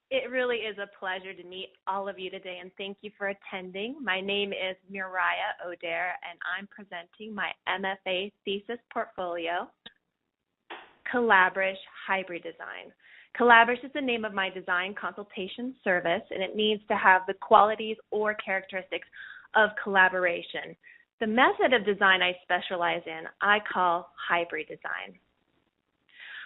It really is a pleasure to meet all of you today, and thank you for attending. My name is Muriah O'Dare, and I'm presenting my MFA thesis portfolio, Collabrish Hybridesign. Collabrish is the name of my design consultation service, and it means to have the qualities or characteristics of collaboration. The method of design I specialize in, I call hybrid design.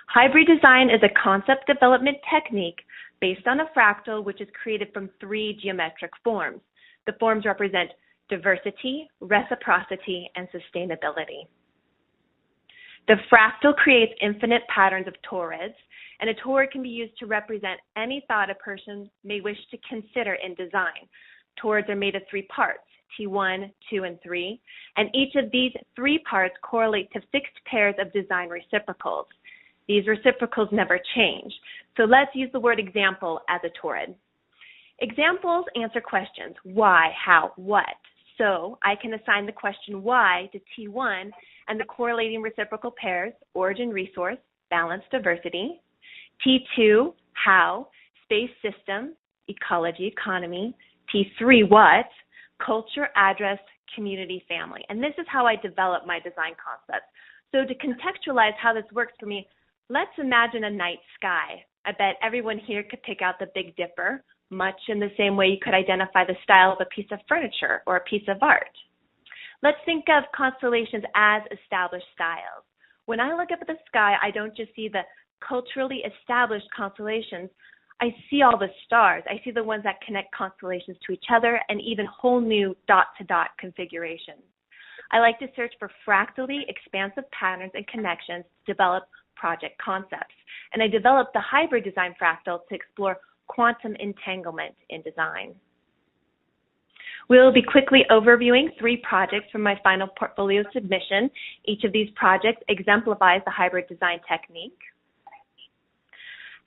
Hybrid design is a concept development technique based on a fractal which is created from three geometric forms. The forms represent diversity, reciprocity, and sustainability. The fractal creates infinite patterns of torids, and a torid can be used to represent any thought a person may wish to consider in design. Torids are made of three parts, T1, 2, and 3, and each of these three parts correlate to fixed pairs of design reciprocals. These reciprocals never change. So let's use the word example as a torid. Examples answer questions, why, how, what. So I can assign the question why to T1 and the correlating reciprocal pairs, origin, resource, balance, diversity. T2, how, space, system, ecology, economy. T3, what, culture, address, community, family. And this is how I develop my design concepts. So to contextualize how this works for me, let's imagine a night sky. I bet everyone here could pick out the Big Dipper, much in the same way you could identify the style of a piece of furniture or a piece of art. Let's think of constellations as established styles. When I look up at the sky, I don't just see the culturally established constellations. I see all the stars. I see the ones that connect constellations to each other and even whole new dot-to-dot configurations. I like to search for fractally expansive patterns and connections to develop project concepts. And I developed the hybrid design fractal to explore quantum entanglement in design. We'll be quickly overviewing three projects from my final portfolio submission. Each of these projects exemplifies the hybrid design technique.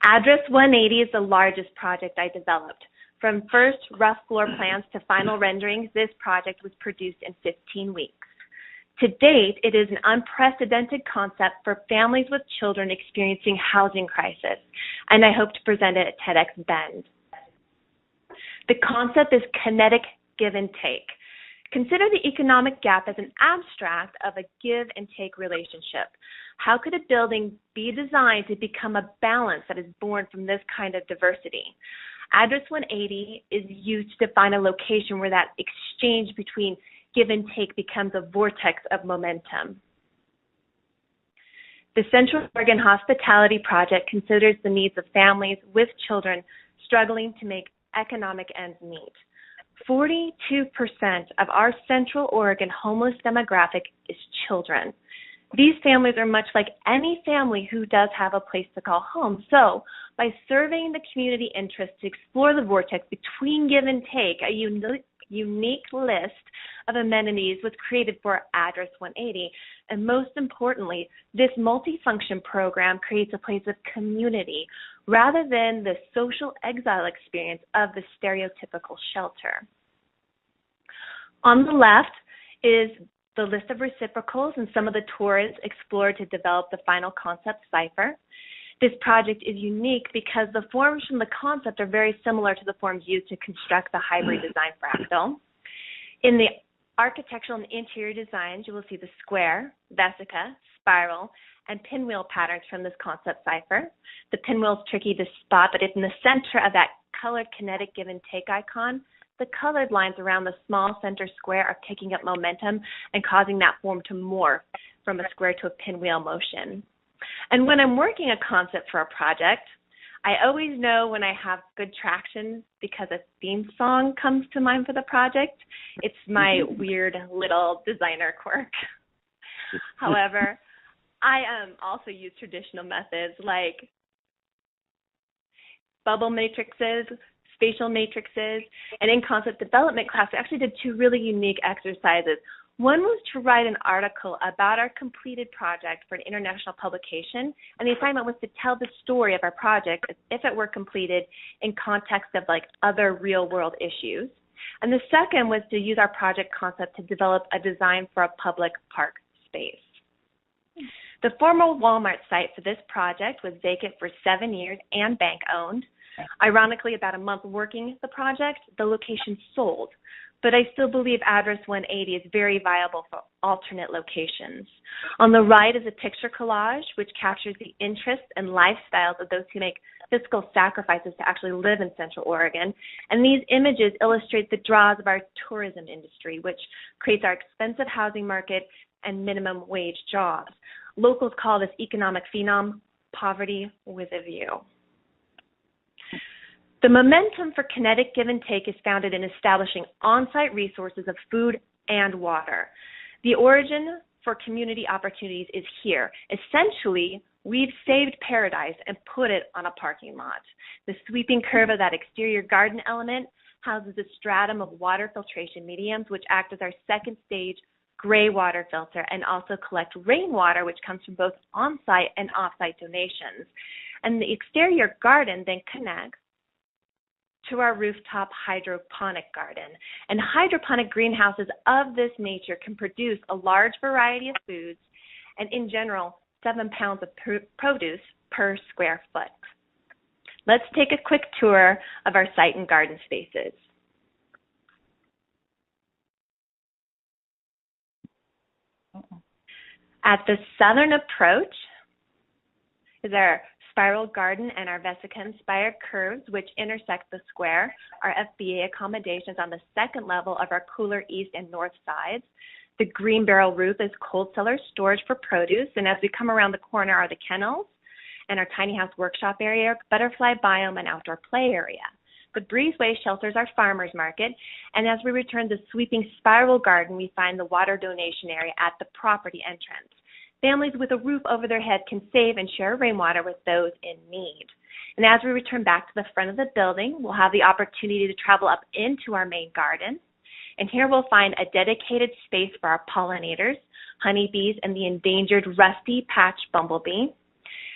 Address 180 is the largest project I developed. From first rough floor plans to final renderings, this project was produced in 15 weeks. To date, it is an unprecedented concept for families with children experiencing housing crisis, and I hope to present it at TEDx Bend. The concept is kinetic give and take. Consider the economic gap as an abstract of a give and take relationship. How could a building be designed to become a balance that is born from this kind of diversity? Address 180 is used to define a location where that exchange between give and take becomes a vortex of momentum. The Central Oregon Hospitality Project considers the needs of families with children struggling to make economic ends meet. 42% of our Central Oregon homeless demographic is children. These families are much like any family who does have a place to call home. So by surveying the community interest to explore the vortex between give and take, a unique list of amenities was created for Address 180. And most importantly, this multifunction program creates a place of community rather than the social exile experience of the stereotypical shelter. On the left is the list of reciprocals and some of the torids explored to develop the final concept cipher. This project is unique because the forms from the concept are very similar to the forms used to construct the hybrid design fractal. In the architectural and interior designs, you will see the square, vesica, spiral, and pinwheel patterns from this concept cipher. The pinwheel is tricky to spot, but it's in the center of that colored kinetic give and take icon. The colored lines around the small center square are picking up momentum and causing that form to morph from a square to a pinwheel motion. And when I'm working a concept for a project, I always know when I have good traction because a theme song comes to mind for the project. It's my weird little designer quirk. However, I also use traditional methods like bubble matrices, spatial matrices, and in concept development class, we actually did two really unique exercises. One was to write an article about our completed project for an international publication, and the assignment was to tell the story of our project as if it were completed in context of like other real-world issues. And the second was to use our project concept to develop a design for a public park space. The former Walmart site for this project was vacant for 7 years and bank-owned. Ironically, about a month working the project, the location sold, but I still believe address 180 is very viable for alternate locations. On the right is a picture collage which captures the interests and lifestyles of those who make fiscal sacrifices to actually live in Central Oregon. And these images illustrate the draws of our tourism industry, which creates our expensive housing market and minimum wage jobs. Locals call this economic phenom poverty with a view. The momentum for kinetic give and take is founded in establishing on-site resources of food and water. The origin for community opportunities is here. Essentially, we've saved paradise and put it on a parking lot. The sweeping curve of that exterior garden element houses a stratum of water filtration mediums, which act as our second stage gray water filter and also collect rainwater, which comes from both on-site and off-site donations. And the exterior garden then connects to our rooftop hydroponic garden. And hydroponic greenhouses of this nature can produce a large variety of foods and, in general, 7 pounds of produce per square foot. Let's take a quick tour of our site and garden spaces. At the southern approach is our spiral garden and our vesica-inspired curves, which intersect the square. Our FBA accommodations on the second level of our cooler east and north sides. The green barrel roof is cold cellar storage for produce, and as we come around the corner are the kennels and our tiny house workshop area, butterfly biome, and outdoor play area. The breezeway shelters our farmers market, and as we return the sweeping spiral garden, we find the water donation area at the property entrance. Families with a roof over their head can save and share rainwater with those in need. And as we return back to the front of the building, we'll have the opportunity to travel up into our main garden. And here we'll find a dedicated space for our pollinators, honeybees, and the endangered rusty patch bumblebee.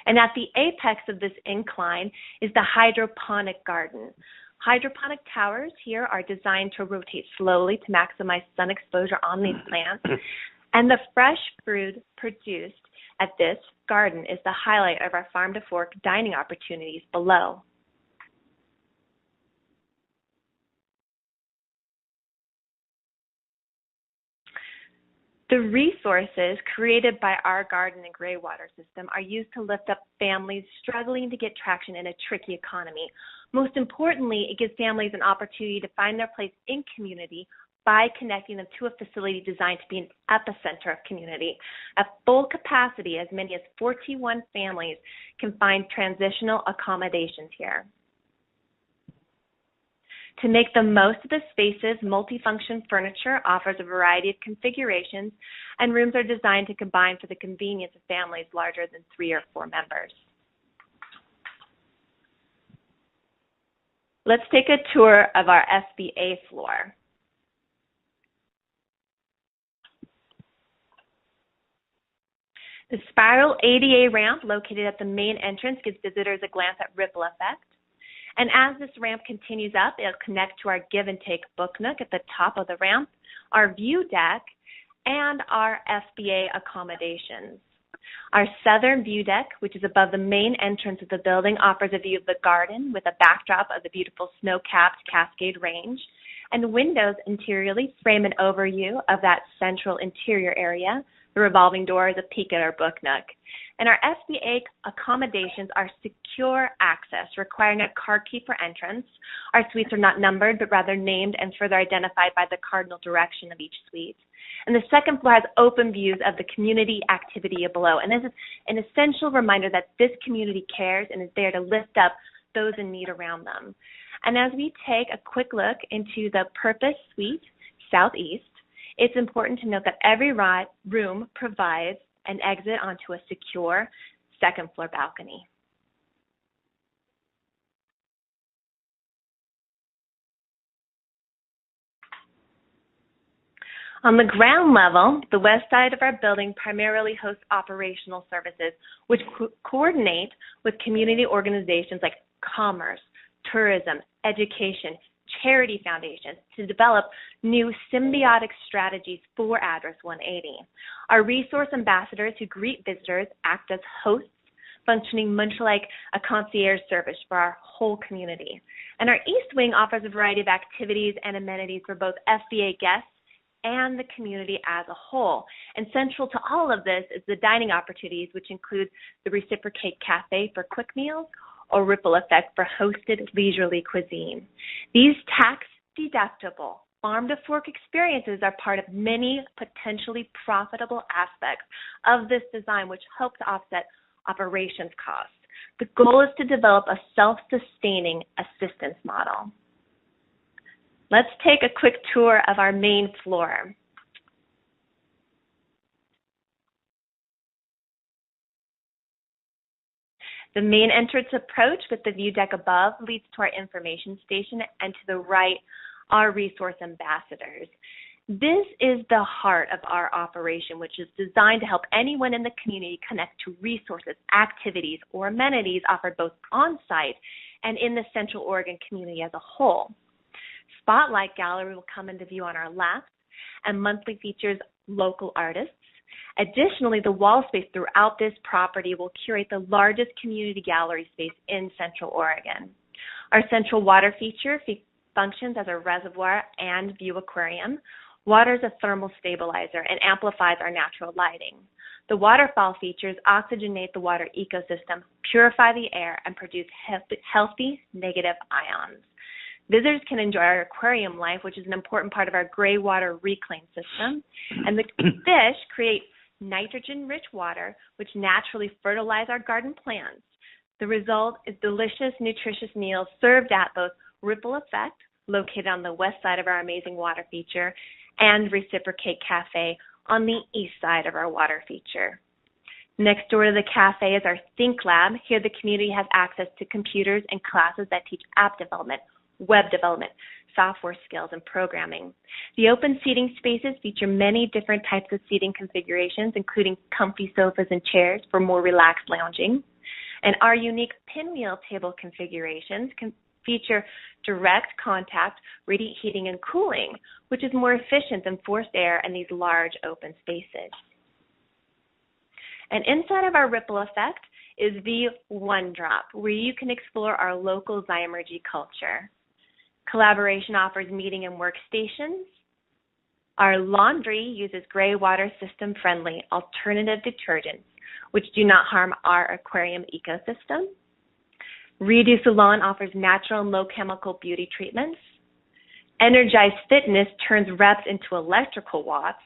And at the apex of this incline is the hydroponic garden. Hydroponic towers here are designed to rotate slowly to maximize sun exposure on these plants. And the fresh food produced at this garden is the highlight of our farm-to-fork dining opportunities below. The resources created by our garden and gray water system are used to lift up families struggling to get traction in a tricky economy. Most importantly, it gives families an opportunity to find their place in community by connecting them to a facility designed to be an epicenter of community. At full capacity, as many as 41 families can find transitional accommodations here. To make the most of the spaces, multifunction furniture offers a variety of configurations, and rooms are designed to combine for the convenience of families larger than 3 or 4 members. Let's take a tour of our SBA floor. The spiral ADA ramp located at the main entrance gives visitors a glance at ripple effect. And as this ramp continues up, it'll connect to our give and take book nook at the top of the ramp, our view deck, and our FBA accommodations. Our southern view deck, which is above the main entrance of the building, offers a view of the garden with a backdrop of the beautiful snow-capped Cascade Range, and windows interiorly frame an overview of that central interior area. The revolving door is a peek at our book nook. And our SBA accommodations are secure access, requiring a card key for entrance. Our suites are not numbered, but rather named and further identified by the cardinal direction of each suite. And the second floor has open views of the community activity below. And this is an essential reminder that this community cares and is there to lift up those in need around them. And as we take a quick look into the Purpose Suite Southeast, it's important to note that every room provides an exit onto a secure second floor balcony. On the ground level, the west side of our building primarily hosts operational services, which coordinate with community organizations like commerce, tourism, education, charity foundations to develop new symbiotic strategies for Address 180. Our resource ambassadors who greet visitors act as hosts functioning much like a concierge service for our whole community. And our East Wing offers a variety of activities and amenities for both FBA guests and the community as a whole. And central to all of this is the dining opportunities, which include the Reciprocate Cafe for quick meals or Ripple Effect for hosted leisurely cuisine. These tax-deductible farm-to-fork experiences are part of many potentially profitable aspects of this design, which help to offset operations costs. The goal is to develop a self-sustaining assistance model. Let's take a quick tour of our main floor. The main entrance approach with the view deck above leads to our information station, and to the right, our resource ambassadors. This is the heart of our operation, which is designed to help anyone in the community connect to resources, activities, or amenities offered both on-site and in the Central Oregon community as a whole. Spotlight Gallery will come into view on our left, and monthly features local artists. Additionally, the wall space throughout this property will curate the largest community gallery space in Central Oregon. Our central water feature functions as a reservoir and view aquarium. Water is a thermal stabilizer and amplifies our natural lighting. The waterfall features oxygenate the water ecosystem, purify the air, and produce healthy negative ions. Visitors can enjoy our aquarium life, which is an important part of our gray water reclaim system. And the fish create nitrogen-rich water, which naturally fertilize our garden plants. The result is delicious, nutritious meals served at both Ripple Effect, located on the west side of our amazing water feature, and Reciprocate Cafe on the east side of our water feature. Next door to the cafe is our Think Lab. Here the community has access to computers and classes that teach app development, web development, software skills, and programming. The open seating spaces feature many different types of seating configurations, including comfy sofas and chairs for more relaxed lounging. And our unique pinwheel table configurations can feature direct contact, radiant heating, and cooling, which is more efficient than forced air in these large open spaces. And inside of our Ripple Effect is the One Drop, where you can explore our local Zymergy culture. Collaboration offers meeting and workstations. Our laundry uses gray water system friendly alternative detergents, which do not harm our aquarium ecosystem. Redo Salon offers natural and low chemical beauty treatments. Energize Fitness turns reps into electrical watts.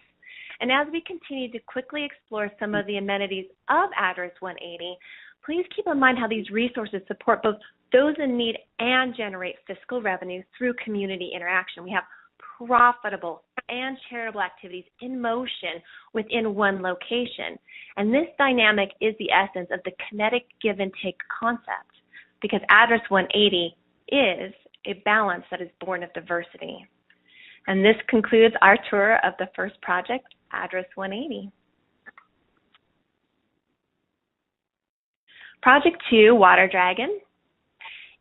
And as we continue to quickly explore some of the amenities of Address 180, please keep in mind how these resources support both those in need and generate fiscal revenue through community interaction. We have profitable and charitable activities in motion within one location. And this dynamic is the essence of the kinetic give and take concept, because Address 180 is a balance that is born of diversity. And this concludes our tour of the first project, Address 180. Project 2, Water Dragon,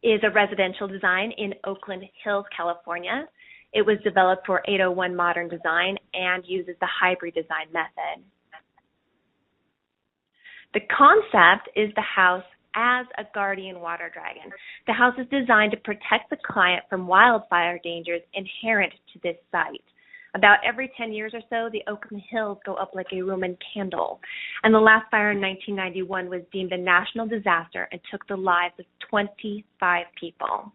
is a residential design in Oakland Hills, California. It was developed for 801 Modern Design and uses the Hybridesign method. The concept is the house as a guardian water dragon. The house is designed to protect the client from wildfire dangers inherent to this site. About every 10 years or so, the Oakland Hills go up like a Roman candle. And the last fire in 1991 was deemed a national disaster and took the lives of 25 people.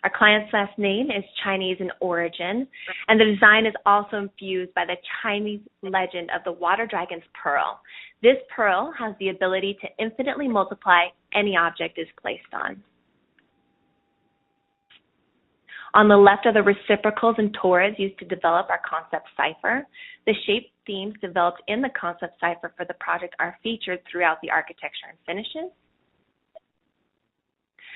Our client's last name is Chinese in origin, and the design is also infused by the Chinese legend of the water dragon's pearl. This pearl has the ability to infinitely multiply any object is placed on. On the left are the reciprocals and torres used to develop our concept cipher. The shape themes developed in the concept cipher for the project are featured throughout the architecture and finishes.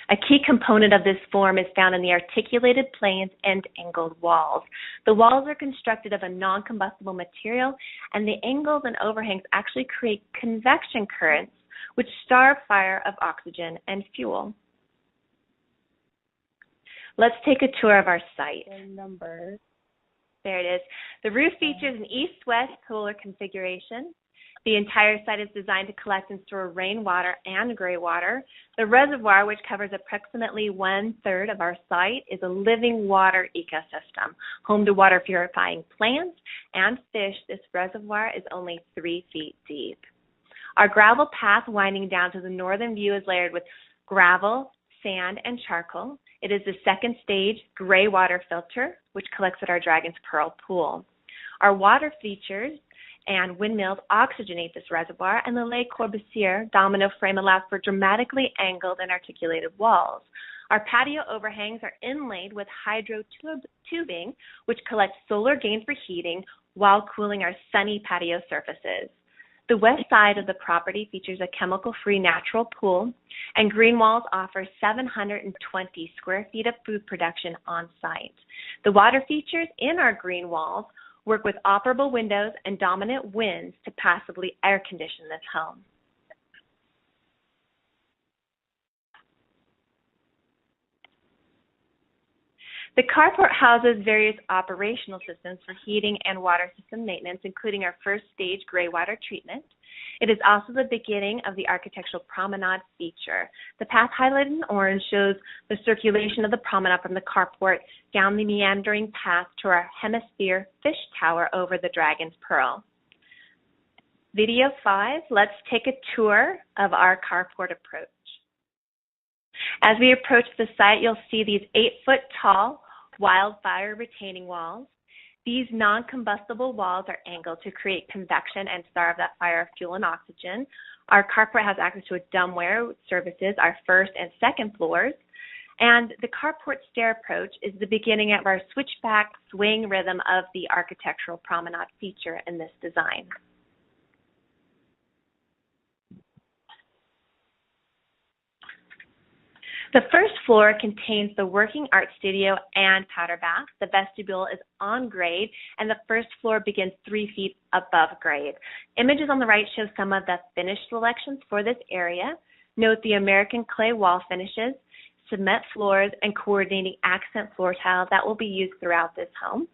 A key component of this form is found in the articulated planes and angled walls. The walls are constructed of a non-combustible material, and the angles and overhangs actually create convection currents, which starve fire of oxygen and fuel. Let's take a tour of our site. There it is. The roof features an east-west solar configuration. The entire site is designed to collect and store rainwater and gray water. The reservoir, which covers approximately 1/3 of our site, is a living water ecosystem, home to water purifying plants and fish. This reservoir is only 3 feet deep. Our gravel path winding down to the northern view is layered with gravel, sand, and charcoal. It is the second stage gray water filter, which collects at our Dragon's Pearl pool. Our water features and windmills oxygenate this reservoir, and the Le Corbusier domino frame allows for dramatically angled and articulated walls. Our patio overhangs are inlaid with hydro tubing, which collects solar gain for heating while cooling our sunny patio surfaces. The west side of the property features a chemical-free natural pool, and green walls offer 720 square feet of food production on site. The water features in our green walls work with operable windows and dominant winds to passively air condition this home. The carport houses various operational systems for heating and water system maintenance, including our first stage gray water treatment. It is also the beginning of the architectural promenade feature. The path highlighted in orange shows the circulation of the promenade from the carport down the meandering path to our hemisphere fish tower over the Dragon's Pearl. Video 5, let's take a tour of our carport approach. As we approach the site, you'll see these 8-foot tall wildfire retaining walls. These non-combustible walls are angled to create convection and starve that fire of fuel and oxygen. Our carport has access to a dumbwaiter, which services our first and second floors. And the carport stair approach is the beginning of our switchback swing rhythm of the architectural promenade feature in this design. The first floor contains the working art studio and powder bath. The vestibule is on grade, and the first floor begins 3 feet above grade. Images on the right show some of the finish selections for this area. Note the American clay wall finishes, cement floors, and coordinating accent floor tile that will be used throughout this home.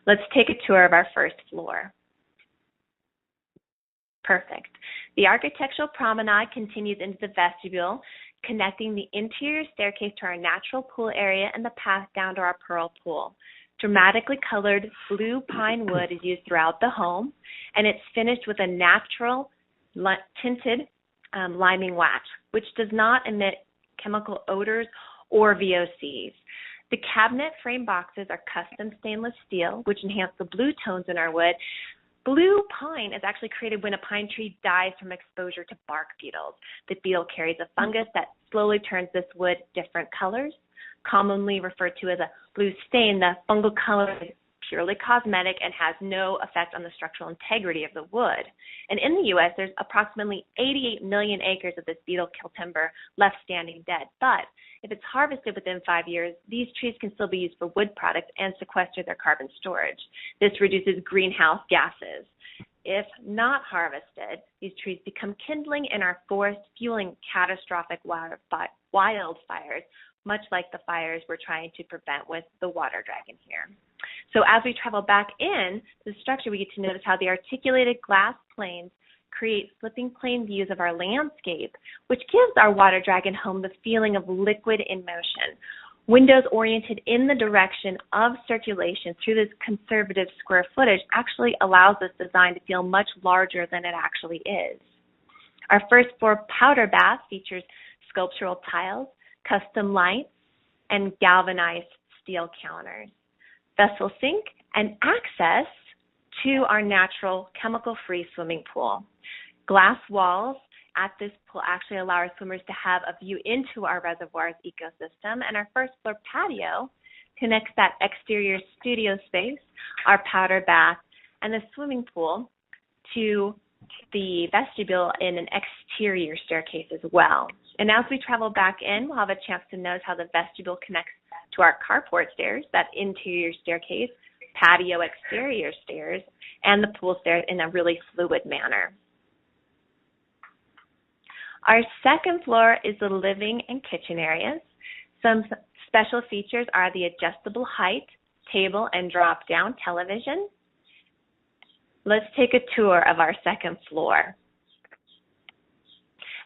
Let's take a tour of our first floor. Perfect. The architectural promenade continues into the vestibule, connecting the interior staircase to our natural pool area and the path down to our pearl pool. Dramatically colored blue pine wood is used throughout the home, and it's finished with a natural tinted liming wax, which does not emit chemical odors or VOCs. The cabinet frame boxes are custom stainless steel, which enhance the blue tones in our wood. Blue pine is actually created when a pine tree dies from exposure to bark beetles. The beetle carries a fungus that slowly turns this wood different colors. Commonly referred to as a blue stain, the fungal color is purely cosmetic and has no effect on the structural integrity of the wood. And in the U.S., there's approximately 88 million acres of this beetle-kill timber left standing dead. But if it's harvested within 5 years, these trees can still be used for wood products and sequester their carbon storage. This reduces greenhouse gases. If not harvested, these trees become kindling in our forest, fueling catastrophic wildfires, much like the fires we're trying to prevent with the water dragon here. So as we travel back in the structure, we get to notice how the articulated glass planes create flipping plane views of our landscape, which gives our water dragon home the feeling of liquid in motion. Windows oriented in the direction of circulation through this conservative square footage actually allows this design to feel much larger than it actually is. Our first floor powder bath features sculptural tiles, custom lights, and galvanized steel counters, vessel sink, and access to our natural chemical-free swimming pool. Glass walls at this pool actually allow our swimmers to have a view into our reservoir's ecosystem, and our first floor patio connects that exterior studio space, our powder bath, and the swimming pool to the vestibule in an exterior staircase as well. And as we travel back in, we'll have a chance to notice how the vestibule connects to our carport stairs, that interior staircase, patio exterior stairs, and the pool stairs in a really fluid manner. Our second floor is the living and kitchen areas. Some special features are the adjustable height, table, and drop-down television. Let's take a tour of our second floor.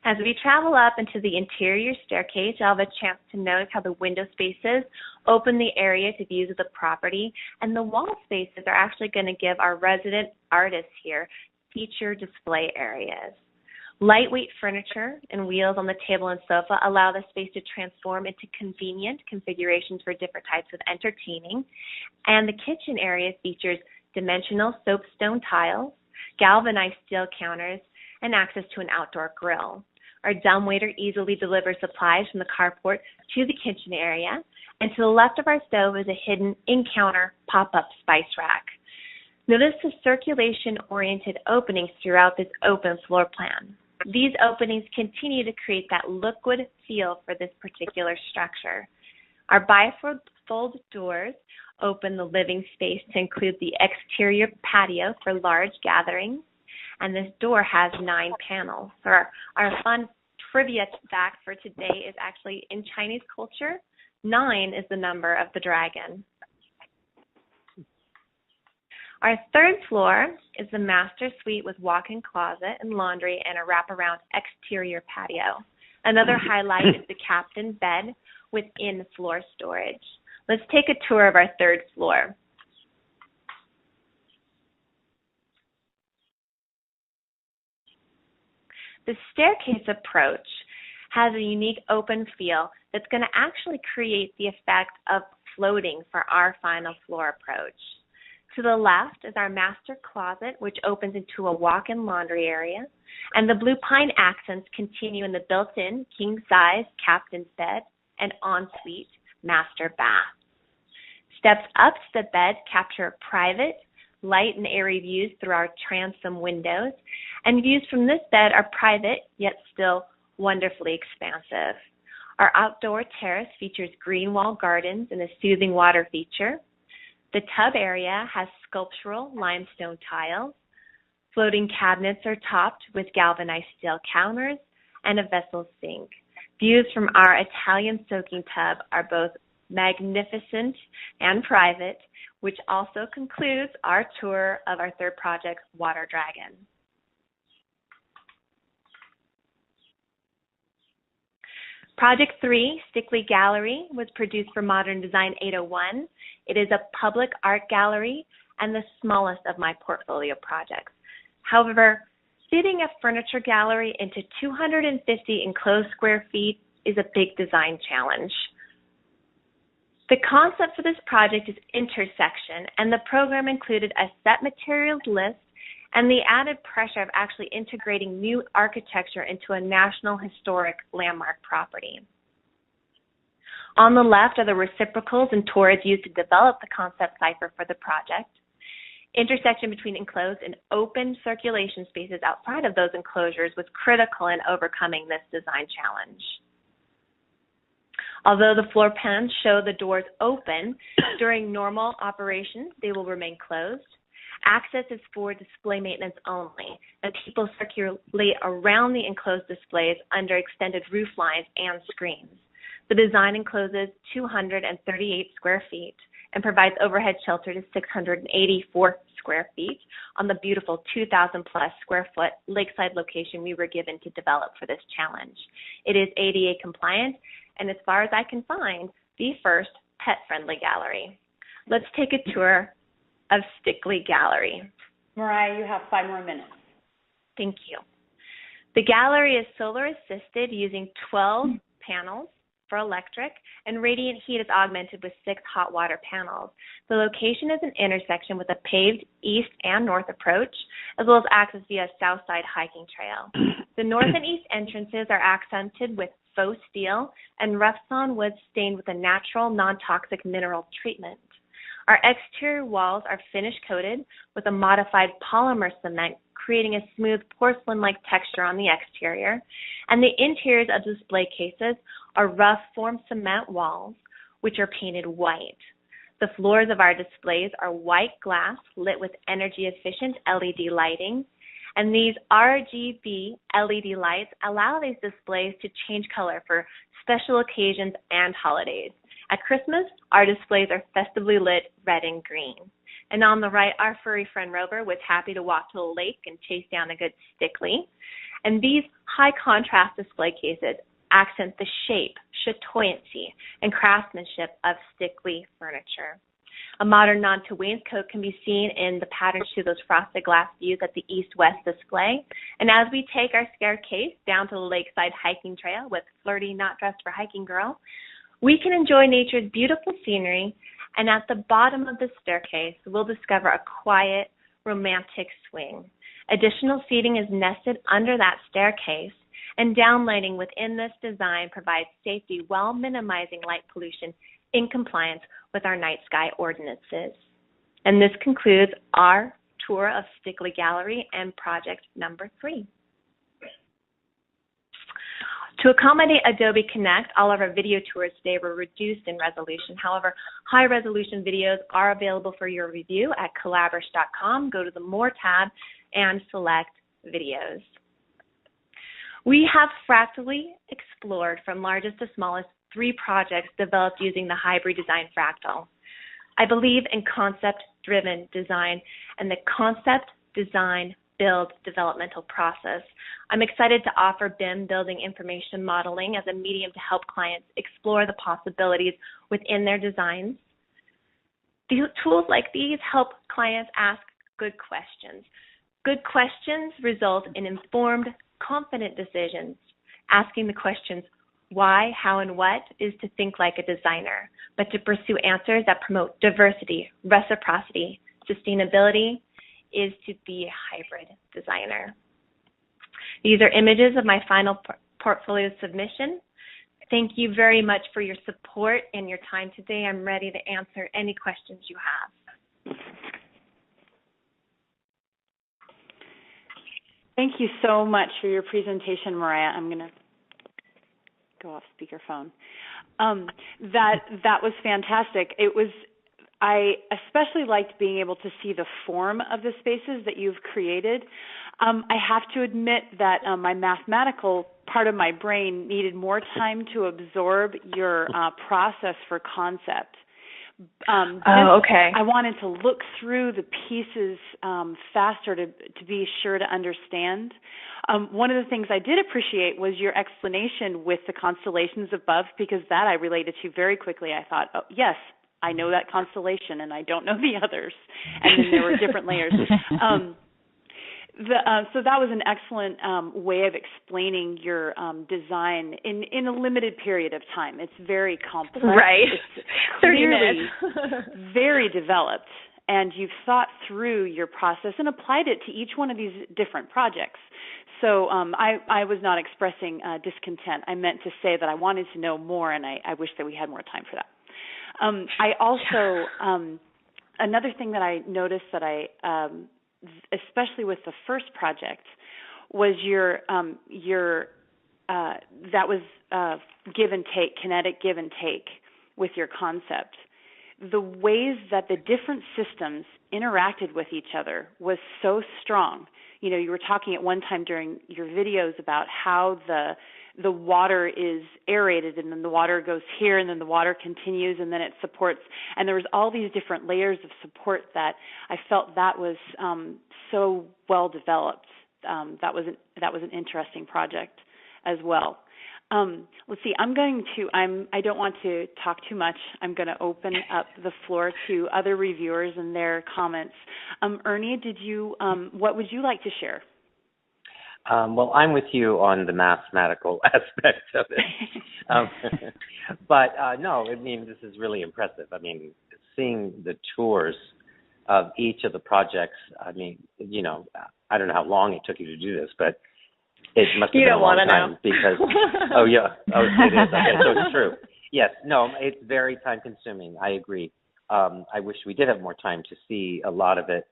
As we travel up into the interior staircase, you'll have a chance to notice how the window spaces open the area to views of the property, and the wall spaces are actually going to give our resident artists here feature display areas. Lightweight furniture and wheels on the table and sofa allow the space to transform into convenient configurations for different types of entertaining, and the kitchen area features dimensional soapstone tiles, galvanized steel counters, and access to an outdoor grill. Our dumbwaiter easily delivers supplies from the carport to the kitchen area, and to the left of our stove is a hidden in-counter pop-up spice rack. Notice the circulation-oriented openings throughout this open floor plan. These openings continue to create that liquid feel for this particular structure. Our bifold doors open the living space to include the exterior patio for large gatherings, and this door has 9 panels. So our fun trivia fact for today is actually in Chinese culture, 9 is the number of the dragon. Our third floor is the master suite with walk-in closet and laundry and a wraparound exterior patio. Another highlight is the captain bed with in-floor storage. Let's take a tour of our third floor. The staircase approach has a unique open feel that's going to actually create the effect of floating for our final floor approach. To the left is our master closet, which opens into a walk-in laundry area, and the blue pine accents continue in the built-in king-size captain's bed and ensuite master bath. Steps up to the bed capture private, light and airy views through our transom windows, and views from this bed are private, yet still wonderfully expansive. Our outdoor terrace features green wall gardens and a soothing water feature. The tub area has sculptural limestone tiles. Floating cabinets are topped with galvanized steel counters and a vessel sink. Views from our Italian soaking tub are both magnificent and private, which also concludes our tour of our third project, Water Dragon. Project 3, Stickley Gallery, was produced for Modern Design 801. It is a public art gallery and the smallest of my portfolio projects. However, fitting a furniture gallery into 250 enclosed square feet is a big design challenge. The concept for this project is intersection, and the program included a set materials list and the added pressure of actually integrating new architecture into a National Historic Landmark property. On the left are the reciprocals and tours used to develop the concept cipher for the project. Intersection between enclosed and open circulation spaces outside of those enclosures was critical in overcoming this design challenge. Although the floor plans show the doors open, during normal operation, they will remain closed. Access is for display maintenance only, and people circulate around the enclosed displays under extended roof lines and screens. The design encloses 238 square feet and provides overhead shelter to 684 square feet on the beautiful 2,000 plus square foot lakeside location we were given to develop for this challenge. It is ADA compliant, and as far as I can find, the first pet-friendly gallery. Let's take a tour of Stickley Gallery. Mariah, you have 5 more minutes. Thank you. The gallery is solar assisted using 12 panels for electric, and radiant heat is augmented with 6 hot water panels. The location is an intersection with a paved east and north approach, as well as access via south side hiking trail. The north and east entrances are accented with faux steel and rough sawn wood stained with a natural, non-toxic mineral treatment. Our exterior walls are finish coated with a modified polymer cement, creating a smooth porcelain-like texture on the exterior, and the interiors of display cases are rough form cement walls, which are painted white. The floors of our displays are white glass lit with energy-efficient LED lighting, and these RGB LED lights allow these displays to change color for special occasions and holidays. At Christmas, our displays are festively lit red and green. And on the right, our furry friend Rover was happy to walk to the lake and chase down a good stickly. And these high contrast display cases accent the shape, chatoyancy, and craftsmanship of stickly furniture. A modern nod to wainscot can be seen in the patterns to those frosted glass views at the east-west display. And as we take our staircase down to the lakeside hiking trail with flirty, not dressed for hiking girl, we can enjoy nature's beautiful scenery. And at the bottom of the staircase, we'll discover a quiet, romantic swing. Additional seating is nested under that staircase, and downlighting within this design provides safety while minimizing light pollution in compliance with our night sky ordinances. And this concludes our tour of Stickley Gallery and project number 3. To accommodate Adobe Connect, all of our video tours today were reduced in resolution. However, high-resolution videos are available for your review at collabrish.com. Go to the More tab and select Videos. We have fractally explored from largest to smallest 3 projects developed using the Hybridesign fractal. I believe in concept-driven design and the concept, design, build developmental process. I'm excited to offer BIM, Building Information Modeling, as a medium to help clients explore the possibilities within their designs. These tools like these help clients ask good questions. Good questions result in informed, confident decisions. Asking the questions why, how, and what is to think like a designer, but to pursue answers that promote diversity, reciprocity, sustainability is to be a hybrid designer. These are images of my final portfolio submission. Thank you very much for your support and your time today. I'm ready to answer any questions you have. Thank you so much for your presentation, Mariah. I'm going to go off speakerphone. That was fantastic. I especially liked being able to see the form of the spaces that you've created. I have to admit that my mathematical part of my brain needed more time to absorb your process for concept. Okay. I wanted to look through the pieces faster to be sure to understand. One of the things I did appreciate was your explanation with the constellations above, because that I related to very quickly. I thought, oh, yes, I know that constellation, and I don't know the others. And then there were different layers. So that was an excellent way of explaining your design in a limited period of time. It's very complex. Right. It's clearly very developed, and you've thought through your process and applied it to each one of these different projects. So I was not expressing discontent. I meant to say that I wanted to know more, and I wish that we had more time for that. I also, another thing that I noticed that especially with the first project, was that was give and take, kinetic give and take with your concept. The ways that the different systems interacted with each other was so strong. You know, you were talking at one time during your videos about how the water is aerated, and then the water goes here, and then the water continues, and then it supports. And there was all these different layers of support that I felt that was so well developed. That was an interesting project as well. Let's see. I don't want to talk too much. I'm going to open up the floor to other reviewers and their comments. Ernie, what would you like to share? Well, I'm with you on the mathematical aspect of it. But no, I mean, this is really impressive. I mean, seeing the tours of each of the projects, I mean, you know, I don't know how long it took you to do this, but it must have been a long time because, oh, yeah, oh, it is. Okay, so it's true. Yes, no, it's very time consuming. I agree. I wish we did have more time to see a lot of it.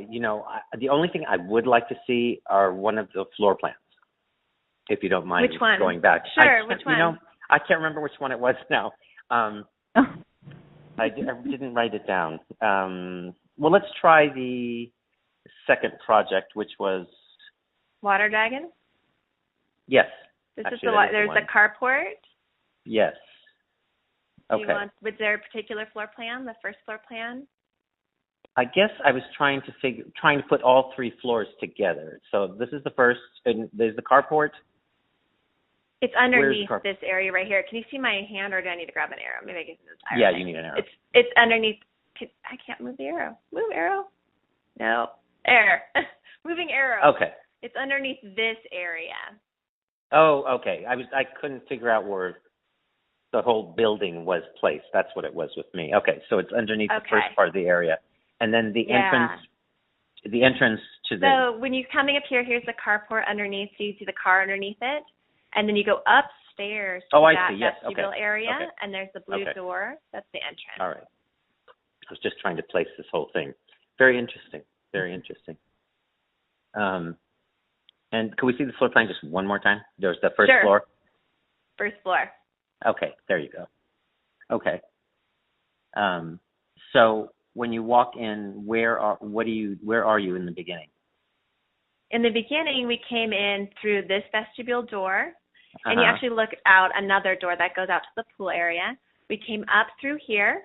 You know, the only thing I would like to see are one of the floor plans, if you don't mind. Which one? Going back. Sure, which one? You know, I can't remember which one it was now. I didn't write it down. Well, let's try the second project, which was... Water Dragon? Yes. There's a carport? Yes. Okay. Was there a particular floor plan, the first floor plan? I guess I was trying to put all 3 floors together. So this is the first, and there's the carport. It's underneath this area right here. Can you see my hand, or do I need to grab an arrow? Maybe I can use this. Yeah, you need an arrow. It's underneath. I can't move the arrow. Move arrow. No. Air. Moving arrow. Okay. It's underneath this area. Oh, okay. I couldn't figure out where the whole building was placed. That's what it was with me. Okay, so it's underneath the first part of the area, and then the entrance to the. So when you're coming up here, here's the carport underneath. So you see the car underneath it, and then you go upstairs to that vestibule area, and there's the blue door. That's the entrance. All right. I was just trying to place this whole thing. Very interesting. Very interesting. And can we see the floor plan just one more time? There's the first floor. First floor. Okay, there you go. Okay. So when you walk in, where are you in the beginning? In the beginning, we came in through this vestibule door, and you actually look out another door that goes out to the pool area. We came up through here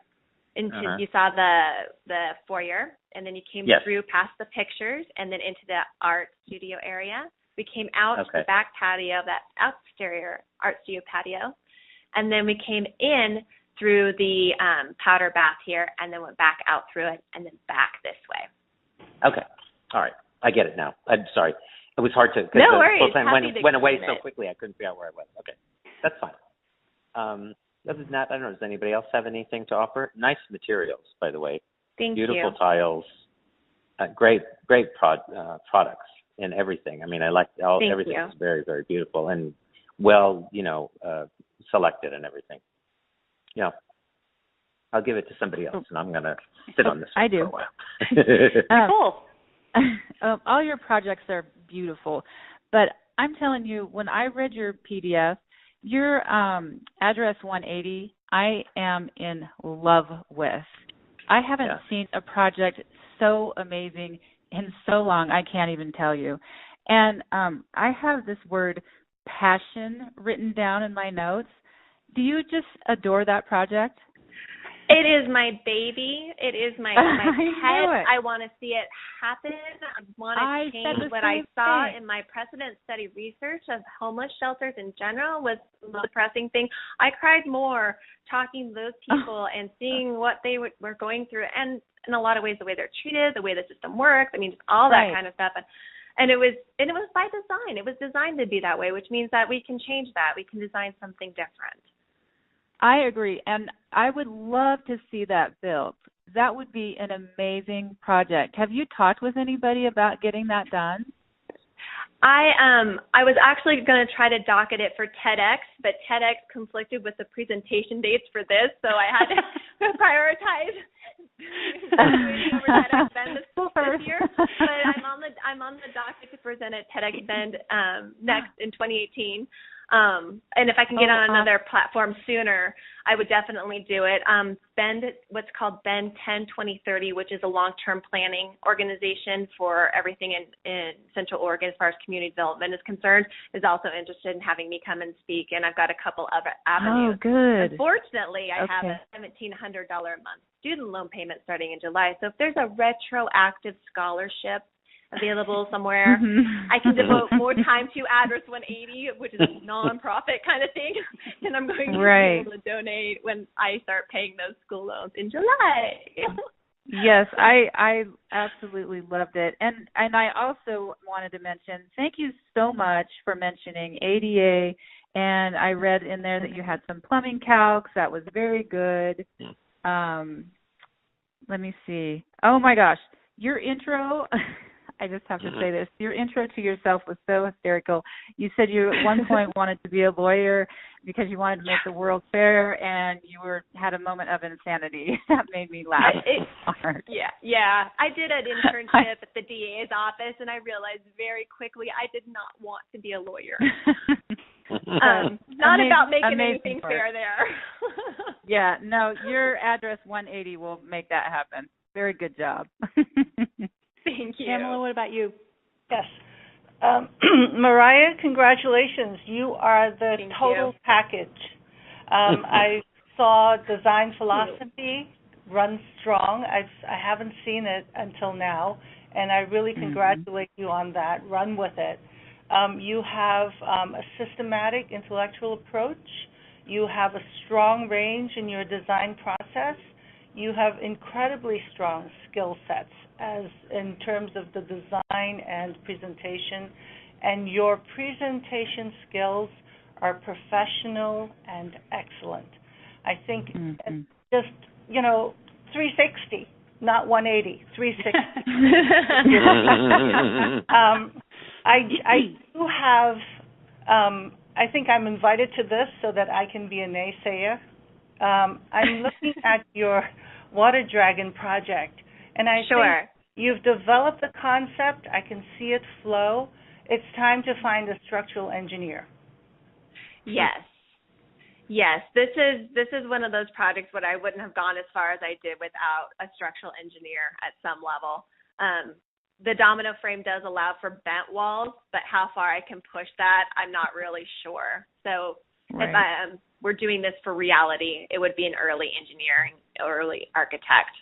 into you saw the foyer, and then you came through past the pictures and then into the art studio area. We came out to the back patio, that exterior art studio patio, and then we came in through the powder bath here, and then went back out through it, and then back this way. Okay. All right. I get it now. I'm sorry. It was hard to. No worries. The floor plan went away so quickly I couldn't figure out where I was. Okay. That's fine. Other than that, I don't know. Does anybody else have anything to offer? Nice materials, by the way. Thank you. Beautiful tiles. Great products and everything. I mean, I like everything. Is very, very beautiful and well, selected and everything. Yeah. I'll give it to somebody else, and I'm going to sit on this one for a while. Cool. All your projects are beautiful, but I'm telling you, when I read your PDF, your address 180, I am in love with. I haven't seen a project so amazing in so long, I can't even tell you. And I have this word passion written down in my notes. Do you just adore that project? It is my baby. It is my pet. I want to see it happen. I want to change what I saw in my precedent study research of homeless shelters in general was the most depressing thing. I cried more talking to those people and seeing what they were going through, and in a lot of ways the way they're treated, the way the system works. I mean, just all that kind of stuff. And it was by design. It was designed to be that way, which means that we can change that. We can design something different. I agree, and I would love to see that built. That would be an amazing project. Have you talked with anybody about getting that done? I was actually going to try to docket it for TEDx, but TEDx conflicted with the presentation dates for this, so I had to prioritize over TEDx Bend this year. But I'm on the docket to present at TEDx Bend next in 2018. And if I can get on another platform sooner, I would definitely do it. Bend, what's called Bend 10-2030, which is a long-term planning organization for everything in Central Oregon as far as community development is concerned, is also interested in having me come and speak, and I've got a couple other avenues. Oh, good. Unfortunately, I have a $1,700 a month student loan payment starting in July, so if there's a retroactive scholarship available somewhere, I can devote more time to Address 180, which is a nonprofit kind of thing, and I'm going to be able to donate when I start paying those school loans in July. Yes, I absolutely loved it. And I also wanted to mention, thank you so much for mentioning ADA, and I read in there that you had some plumbing calcs. That was very good. Let me see. Oh my gosh, your intro... I just have to say this. Your intro to yourself was so hysterical. You said you at one point wanted to be a lawyer because you wanted to make the world fair, and you had a moment of insanity. That made me laugh hard. Yeah. I did an internship at the DA's office, and I realized very quickly I did not want to be a lawyer. Not about making anything fair there. Yeah, no, your Address 180 will make that happen. Very good job. Thank you. Pamela, what about you? Yes. Mariah, congratulations. You are the total package. I saw design philosophy run strong. I haven't seen it until now, and I really congratulate you on that. Run with it. You have a systematic intellectual approach. You have a strong range in your design process. You have incredibly strong skill sets as in terms of the design and presentation, and your presentation skills are professional and excellent. I think just, 360, not 180, 360. I do have, I think I'm invited to this so that I can be a naysayer. I'm looking at your water dragon project, and I think you've developed the concept. I can see it flow. It's time to find a structural engineer. Yes. This is one of those projects where I wouldn't have gone as far as I did without a structural engineer at some level. The domino frame does allow for bent walls, but how far I can push that, I'm not really sure. So if we're doing this for reality, it would be an early engineering, early architect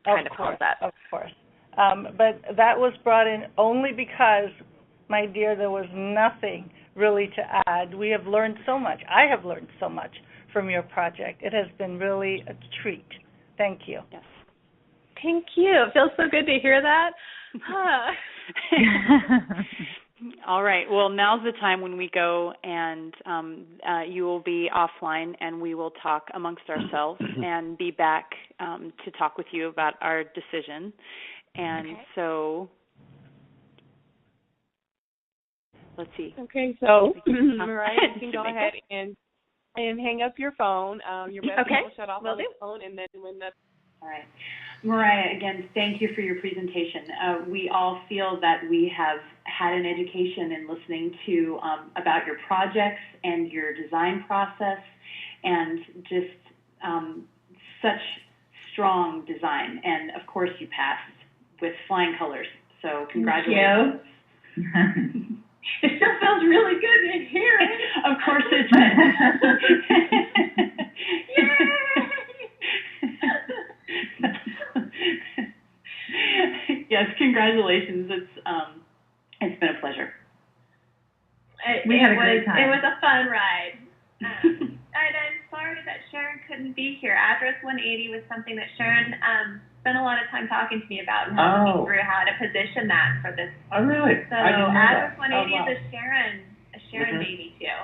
kind of concept. Of course. But that was brought in only because, my dear, there was nothing really to add. We have learned so much. I have learned so much from your project. It has been really a treat. Thank you. Yes. Thank you. It feels so good to hear that. All right. Well, now's the time when we go and you will be offline and we will talk amongst ourselves and be back to talk with you about our decision. And so let's see. Okay, so Mariah, you can go ahead and hang up your phone. Your message will shut off on the phone, and then when the... All right. Mariah, again, thank you for your presentation. We all feel that we have had an education in listening to about your projects and your design process, and just such strong design. And, of course, you passed with flying colors. So congratulations. Thank you. It still feels really good in here. Of course it does. Yes, congratulations. It's been a pleasure. We had a great time. It was a fun ride. And I'm sorry that Sharon couldn't be here. Address 180 was something that Sharon spent a lot of time talking to me about and helping me through how to position that for this. Oh, really? So Address 180 is a Sharon baby too.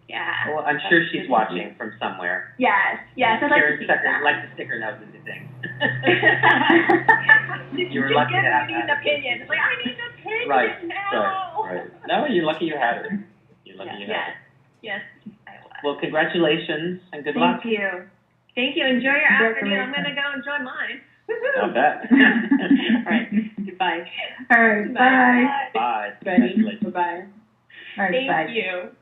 Yeah. Well, I'm sure she's watching from somewhere. Yes. I'd like to stick her nose into things. You were lucky to have an opinion. It's like, I need an opinion now. Right. No, you're lucky you had her. You're lucky you had her. Yes, I was. Well, congratulations and good luck. Thank you. Enjoy your afternoon. I'm going to go enjoy mine. I'll bet. All right. Goodbye. All right. Bye. Bye. Congratulations. Bye. All right. Thank you.